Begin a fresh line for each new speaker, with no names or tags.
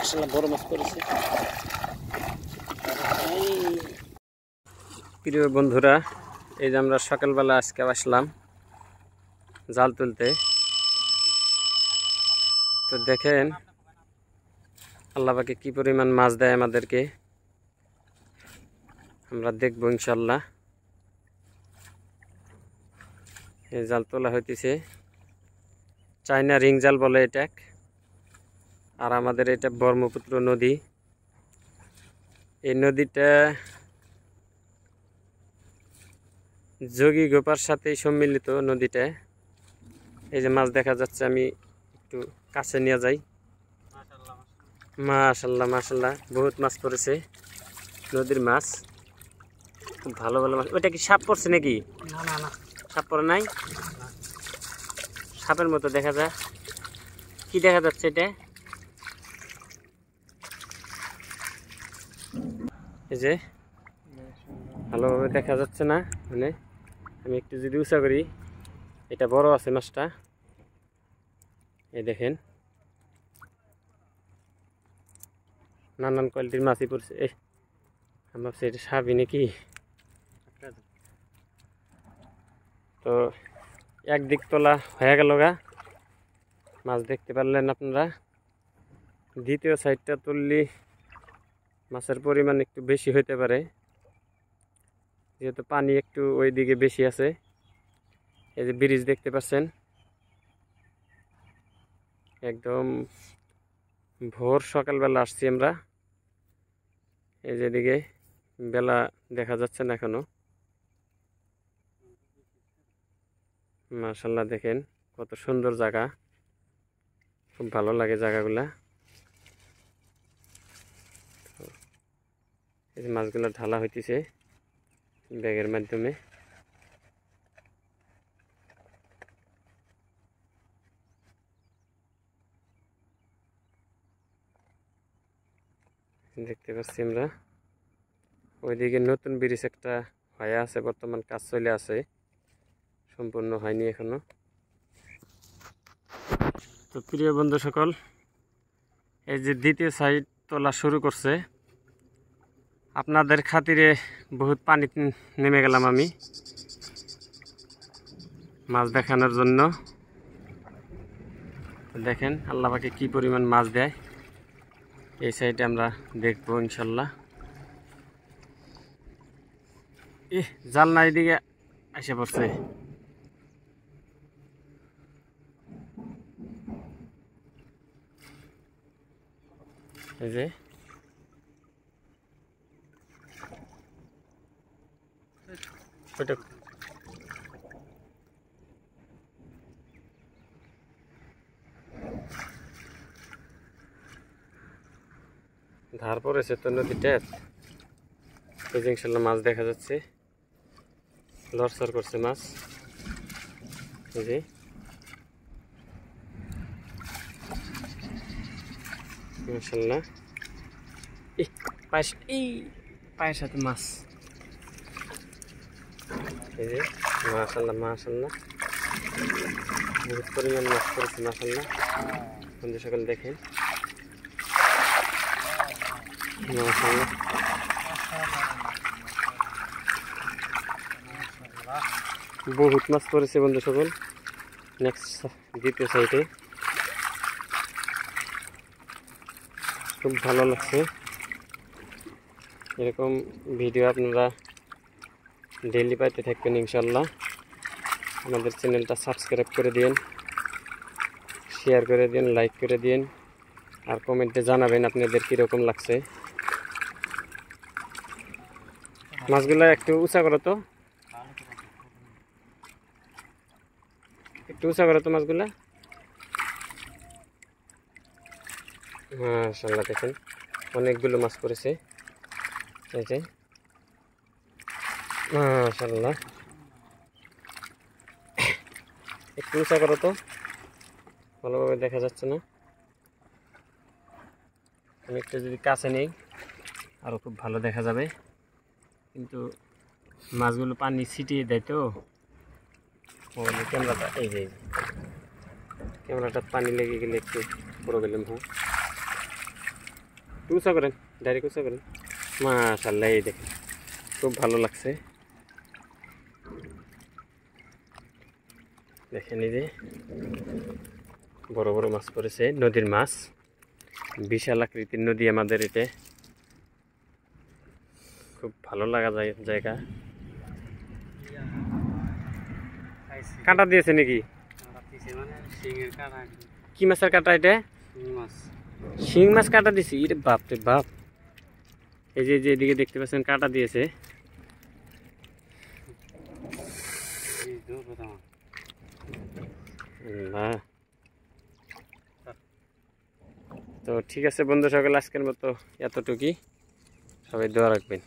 মাশাআল্লাহ বড় মাছ পড়েছে। প্রিয় বন্ধুরা, এই যে আমরা সকালবেলা আজকে আসলাম জাল তুলতে। তো দেখেন আল্লাহ পাকে কি পরিমাণ মাছ দেয় আমাদেরকে, আমরা দেখব ইনশাল্লাহ। এই জাল তোলা হইতেছে, চায়না রিং জাল বলে এটা। আর আমাদের এটা ব্রহ্মপুত্র নদী। এই নদীটা যোগী গোপার সাথে সম্মিলিত নদীটা। এই যে মাছ দেখা যাচ্ছে, আমি একটু কাছে নিয়ে যাই। মাশাআল্লাহ মাশাআল্লাহ বহুত মাছ পড়েছে, নদীর মাছ, খুব ভালো ভালো মাছ। ওইটা কি সাপ পড়ছে নাকি? না না না, সাপ পড়ে নাই। সাপের মতো দেখা যায়। কি দেখা যাচ্ছে এটা? এই যে ভালোভাবে দেখা যাচ্ছে না, মানে আমি একটু যদি উঁচা করি, এটা বড় আছে মাছটা। এই দেখেন নানান কোয়ালিটির মাছই পড়ছে। আমি ভাবছি এটা সাপই নাকি। তো একদিক তোলা হয়ে গেল গা, মাছ দেখতে পারলেন আপনারা। দ্বিতীয় সাইডটা তুললে মাছের পরিমাণ একটু বেশি হইতে পারে, যেহেতু পানি একটু ওই দিকে বেশি আছে। এই যে ব্রিজ দেখতে পাচ্ছেন, একদম ভোর সকালবেলা আসছি আমরা। এই যেদিকে বেলা দেখা যাচ্ছে না এখনো। মাশাআল্লাহ দেখেন কত সুন্দর জায়গা, খুব ভালো লাগে জায়গাগুলা। এই যে মাছগুলো ঢালা হইতেছে ব্যাগের মাধ্যমে। দেখতে পাচ্ছি আমরা ওইদিকে নতুন ব্রিজ একটা হয়ে আছে, বর্তমান কাজ চলে আছে, সম্পূর্ণ হয়নি এখনো। তো প্রিয় বন্ধু সকল, এই যে দ্বিতীয় সাইড তোলা শুরু করছে। আপনাদের খাতিরে বহুত পানি নেমে গেলাম আমি মাছ দেখানোর জন্য। দেখেন আল্লাহ পাকে কি পরিমাণ মাছ দেয়। এই সাইডে আমরা দেখবো ইনশাল্লাহ। জাল না এদিকে এসে পড়ছে। এই যে ওইটা ধার পড়েছে তো নদীটা। এই যে ইনশাল্লাহ মাছ দেখা যাচ্ছে, লড়সড় করছে মাছ। এই যে মাশাআল্লাহ, পায়ের সাথে মাছ। এই যে মাশাআল্লাহ মাশাআল্লাহ বহুত পরিমাণ মাছ পড়েছে মাশাআল্লাহ। বন্ধু সকল দেখেন মাশাআল্লাহ, বহুত মাছ পড়েছে বন্ধু সকল। নেক্সট দ্বিতীয় সাইডে খুব ভালো লাগছে। এরকম ভিডিও আপনারা ডেইলি পাইতে থাকবেন ইনশাল্লাহ। আমাদের চ্যানেলটা সাবস্ক্রাইব করে দিন, শেয়ার করে দিন, লাইক করে দিন, আর কমেন্টে জানাবেন আপনাদের কীরকম লাগছে। মাছগুলো একটু উঁচা করো তো, একটু উঁচা করো তো মাছগুলা। মাশাআল্লাহ দেখেন অনেকগুলো মাছ পড়েছে। এই যে মাশাআল্লাহ, একটু উঁচা করো তো, ভালোভাবে দেখা যাচ্ছে না। আমি একটু যদি কাছে নেই আরও খুব ভালো দেখা যাবে, কিন্তু মাছগুলো পানি ছিটিয়ে দেয় তো ক্যামেরাটা। এই যে ক্যামেরাটা পানি লেগে গেলে একটু প্রবলেম হয়। উঁচা করেন, ডাইরেক্ট উঁচা করেন। মাশাআল্লাহ, এই দেখেন খুব ভালো লাগছে। দেখেন এই যে বড় বড় মাছ পড়েছে, নদীর মাছ, বিশাল আকৃতির নদী আমাদের এটা, খুব ভালো লাগা যায় জায়গা। কাঁটা দিয়েছে নাকি? কি মাছের কাঁটা এটা? শিং মাছ কাঁটা দিছি, এটা বাপ রে বাপ। এই যে এদিকে দেখতে পাচ্ছেন কাঁটা দিয়েছে। তো ঠিক আছে বন্ধু সকল, আজকের মতো এতটুকুই। সবাই দোয়া রাখবেন।